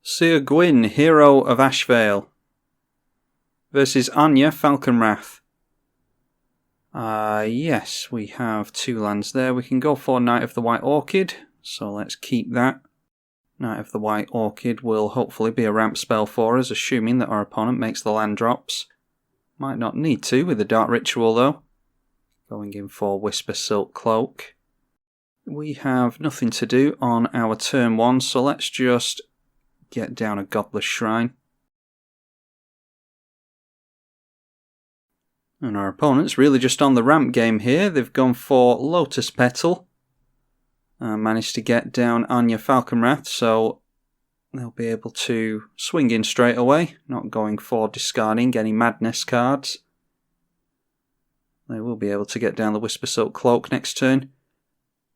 Sir Gwyn, hero of Ashvale, versus Anje Falkenrath. Yes, we have 2 lands there. We can go for Knight of the White Orchid, so let's keep that. Knight of the White Orchid will hopefully be a ramp spell for us, assuming that our opponent makes the land drops. Might not need to with the Dark Ritual though. Going in for Whisper Silk Cloak. We have nothing to do on our turn 1, so let's just get down a Godless Shrine. And our opponent's really just on the ramp game here. They've gone for Lotus Petal. Managed to get down Anje Falkenrath, so they'll be able to swing in straight away, not going for discarding any Madness cards. They will be able to get down the Whisper Silk Cloak next turn.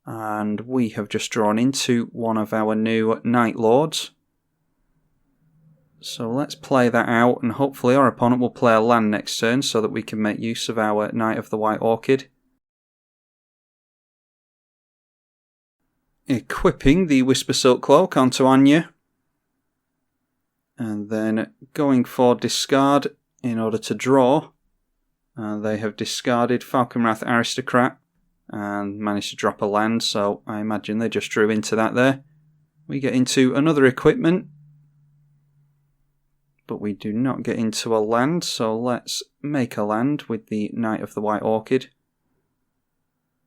And we have just drawn into one of our new Night Lords. So let's play that out, and hopefully our opponent will play a land next turn so that we can make use of our Knight of the White Orchid. Equipping the Whisper Silk Cloak onto Anje. And then going for discard in order to draw. They have discarded Falkenrath Aristocrat and managed to drop a land, so I imagine they just drew into that there. We get into another equipment, but we do not get into a land, so let's make a land with the Knight of the White Orchid.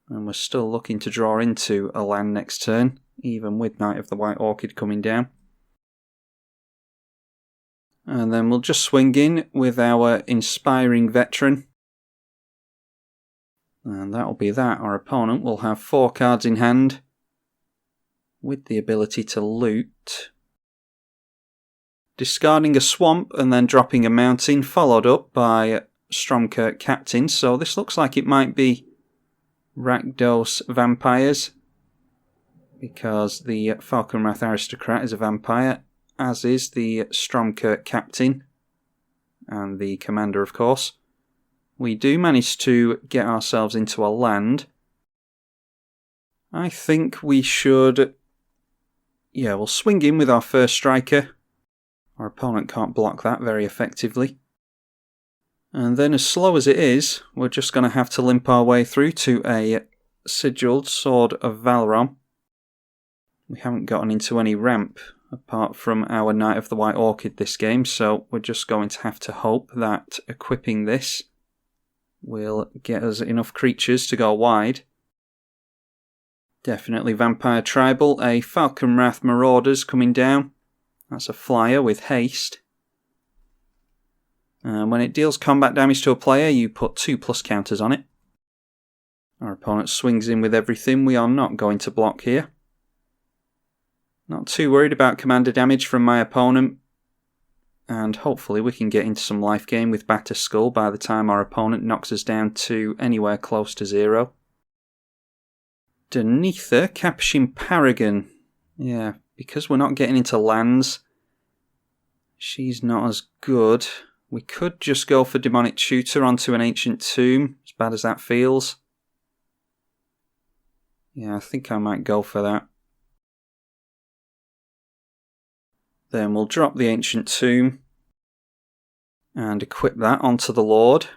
And we're still looking to draw into a land next turn, even with Knight of the White Orchid coming down. And then we'll just swing in with our Inspiring Veteran. And that'll be that. Our opponent will have 4 cards in hand, with the ability to loot. Discarding a Swamp and then dropping a Mountain, followed up by Stromkirk Captain. So this looks like it might be Rakdos Vampires, because the Falkenrath Aristocrat is a vampire, as is the Stromkirk Captain, and the Commander of course. We do manage to get ourselves into a land. I think we should... yeah, we'll swing in with our first striker. Our opponent can't block that very effectively. And then, as slow as it is, we're just going to have to limp our way through to a Sigilled Sword of Valoron. We haven't gotten into any ramp apart from our Knight of the White Orchid this game, so we're just going to have to hope that equipping this will get us enough creatures to go wide. Definitely Vampire Tribal, a Falkenrath Marauders coming down. That's a flyer with haste. And when it deals combat damage to a player, you put 2+ counters on it. Our opponent swings in with everything. We are not going to block here. Not too worried about commander damage from my opponent. And hopefully we can get into some life gain with Batter Skull by the time our opponent knocks us down to anywhere close to 0. Denetha Capuchin Paragon. Yeah, because we're not getting into lands, she's not as good. We could just go for Demonic Tutor onto an Ancient Tomb, as bad as that feels. Yeah, I think I might go for that. Then we'll drop the Ancient Tomb and equip that onto the Lord.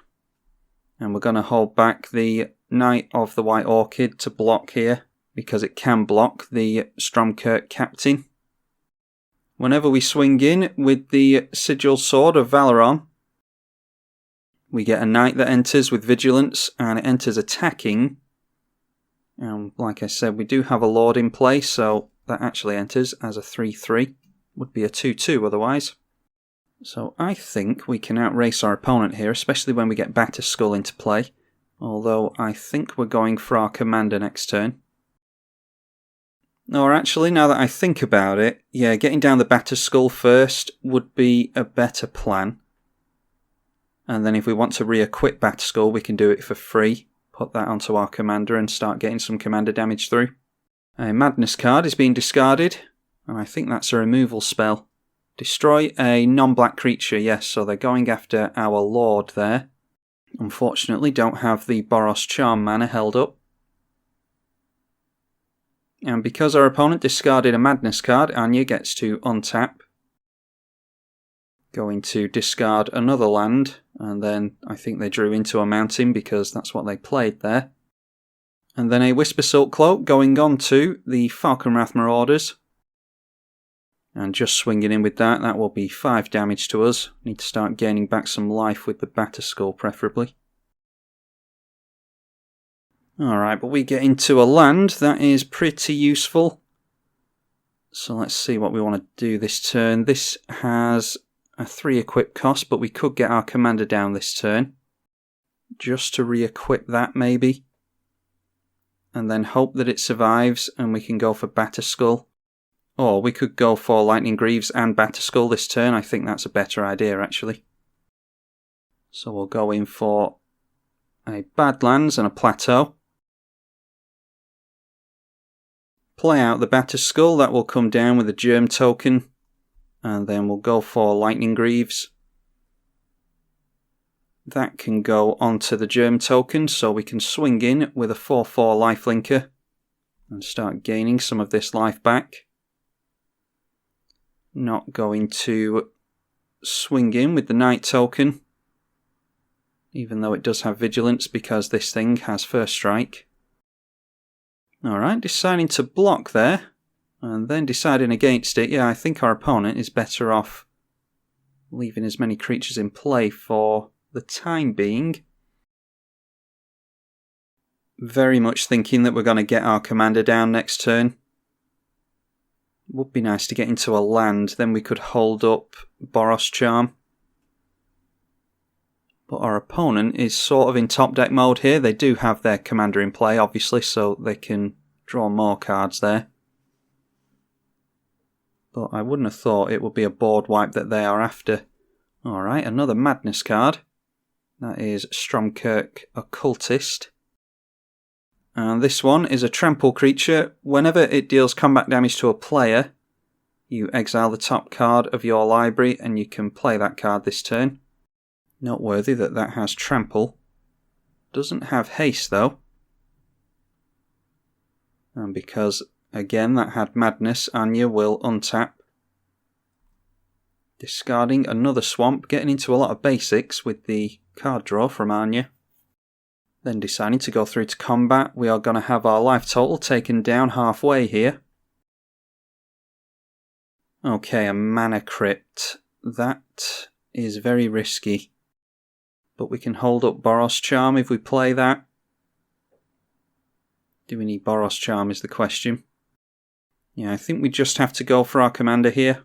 And we're going to hold back the Knight of the White Orchid to block here, because it can block the Stromkirk Captain. Whenever we swing in with the Sigil Sword of Valoron, we get a knight that enters with Vigilance, and it enters attacking. And like I said, we do have a Lord in play, so that actually enters as a 3/3. Would be a 2/2 otherwise. So I think we can outrace our opponent here, especially when we get Batter Skull into play. Although I think we're going for our commander next turn. Or actually, now that I think about it, yeah, getting down the Batter Skull first would be a better plan. And then if we want to re-equip Batter Skull, we can do it for free. Put that onto our commander and start getting some commander damage through. A Madness card is being discarded, and I think that's a removal spell. Destroy a non-black creature, yes, so they're going after our Lord there. Unfortunately, don't have the Boros Charm mana held up. And because our opponent discarded a Madness card, Anje gets to untap. Going to discard another land, and then I think they drew into a mountain because that's what they played there. And then a Whisper Silk Cloak going on to the Falkenrath Marauders. And just swinging in with that, that will be 5 damage to us. Need to start gaining back some life with the Batterskull preferably. Alright, but we get into a land that is pretty useful. So let's see what we want to do this turn. This has a 3 equip cost, but we could get our commander down this turn. Just to re-equip that maybe. And then hope that it survives and we can go for Batterskull. Or we could go for Lightning Greaves and Batterskull this turn. I think that's a better idea, actually. So we'll go in for a Badlands and a Plateau. Play out the Batterskull. That will come down with a Germ token. And then we'll go for Lightning Greaves. That can go onto the Germ token, so we can swing in with a 4/4 lifelinker and start gaining some of this life back. Not going to swing in with the Knight token, even though it does have Vigilance because this thing has First Strike. Alright, deciding to block there, and then deciding against it. Yeah, I think our opponent is better off leaving as many creatures in play for the time being. Very much thinking that we're going to get our commander down next turn. Would be nice to get into a land, then we could hold up Boros Charm. But our opponent is sort of in top deck mode here. They do have their commander in play, obviously, so they can draw more cards there. But I wouldn't have thought it would be a board wipe that they are after. Alright, another Madness card. That is Stromkirk Occultist. And this one is a trample creature. Whenever it deals combat damage to a player, you exile the top card of your library and you can play that card this turn. Noteworthy that that has trample. Doesn't have haste though. And because, again, that had Madness, Anje will untap. Discarding another swamp, getting into a lot of basics with the card draw from Anje. Then deciding to go through to combat. We are going to have our life total taken down halfway here. Okay, a Mana Crypt. That is very risky. But we can hold up Boros Charm if we play that. Do we need Boros Charm is the question. Yeah, I think we just have to go for our commander here.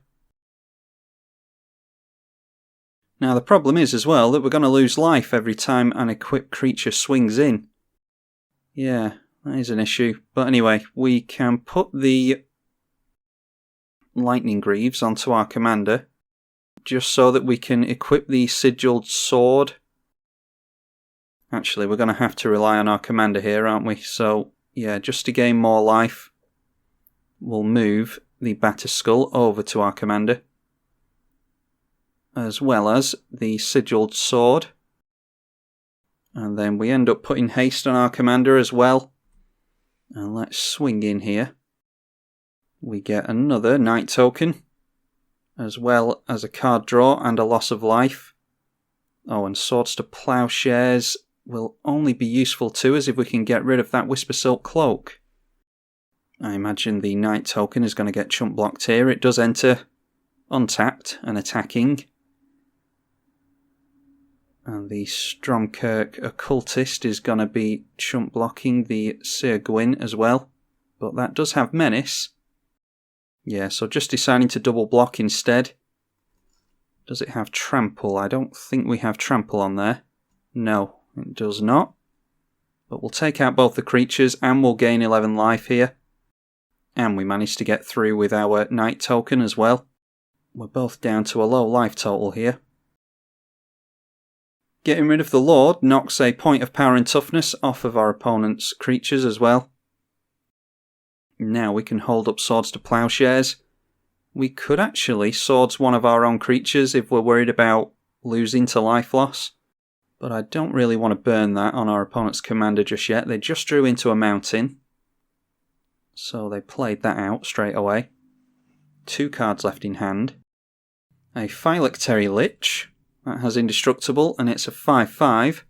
Now the problem is as well that we're going to lose life every time an equipped creature swings in. Yeah, that is an issue. But anyway, we can put the Lightning Greaves onto our commander just so that we can equip the Sigilled Sword. Actually, we're going to have to rely on our commander here, aren't we? So, yeah, just to gain more life, we'll move the Batterskull over to our commander, as well as the Sigilled Sword. And then we end up putting haste on our commander as well. And let's swing in here. We get another Knight token, as well as a card draw and a loss of life. Oh, and Swords to Plowshares will only be useful to us if we can get rid of that Whisper Silk Cloak. I imagine the Knight token is going to get chump blocked here. It does enter untapped and attacking. And the Stromkirk Occultist is going to be chump blocking the Sir Gwyn as well. But that does have Menace. Yeah, so just deciding to double block instead. Does it have Trample? I don't think we have Trample on there. No, it does not. But we'll take out both the creatures and we'll gain 11 life here. And we managed to get through with our Knight token as well. We're both down to a low life total here. Getting rid of the Lord knocks a point of power and toughness off of our opponent's creatures as well. Now we can hold up Swords to Plowshares. We could actually swords one of our own creatures if we're worried about losing to life loss. But I don't really want to burn that on our opponent's commander just yet. They just drew into a mountain. So they played that out straight away. 2 cards left in hand. A Phylactery Lich. That has indestructible and it's a 5/5.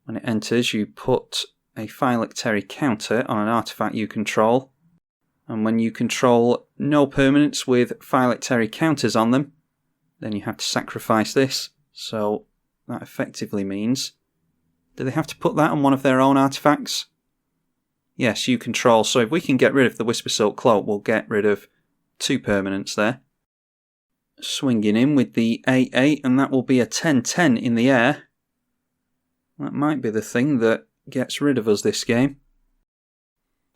When it enters, you put a Phylactery counter on an artifact you control. And when you control no permanents with Phylactery counters on them, then you have to sacrifice this. So that effectively means... do they have to put that on one of their own artifacts? Yes, you control. So if we can get rid of the Whispersilk Cloak, we'll get rid of 2 permanents there. Swinging in with the 8/8, and that will be a 10/10 in the air. That might be the thing that gets rid of us this game.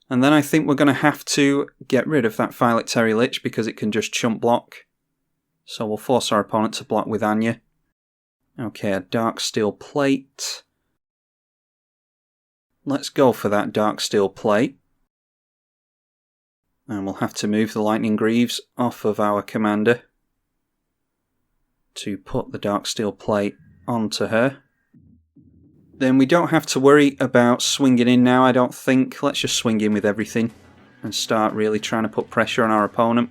And then I think we're going to have to get rid of that Phylactery Lich because it can just chump block. So we'll force our opponent to block with Anje. Okay, a Dark Steel Plate. Let's go for that Dark Steel Plate. And we'll have to move the Lightning Greaves off of our commander to put the Dark Steel Plate onto her. Then we don't have to worry about swinging in now, I don't think. Let's just swing in with everything and start really trying to put pressure on our opponent.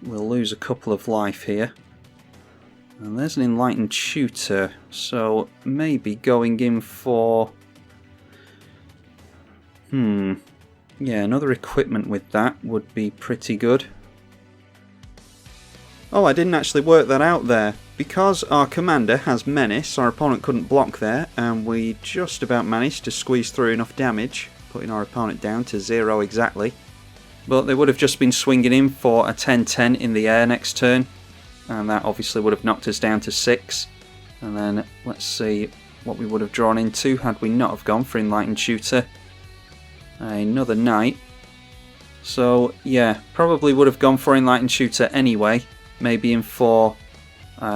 We'll lose a couple of life here. And there's an Enlightened Tutor, so maybe going in for... yeah, another equipment with that would be pretty good. Oh, I didn't actually work that out there. Because our commander has Menace, our opponent couldn't block there, and we just about managed to squeeze through enough damage, putting our opponent down to 0 exactly. But they would have just been swinging in for a 10/10 in the air next turn, and that obviously would have knocked us down to 6. And then let's see what we would have drawn into had we not have gone for Enlightened Tutor. Another Knight. So yeah, probably would have gone for Enlightened Tutor anyway, maybe in for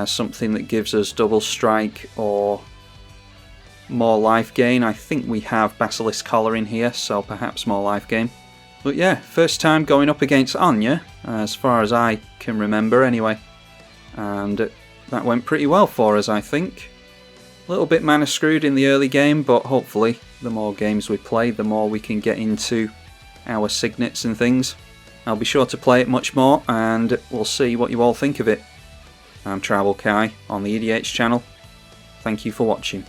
something that gives us double strike or more life gain. I think we have Basilisk Collar in here, so perhaps more life gain. But yeah, first time going up against Anje, as far as I can remember anyway. And that went pretty well for us, I think. A little bit mana screwed in the early game, but hopefully the more games we play, the more we can get into our signets and things. I'll be sure to play it much more, and we'll see what you all think of it. I'm tribalkai on the EDH channel. Thank you for watching.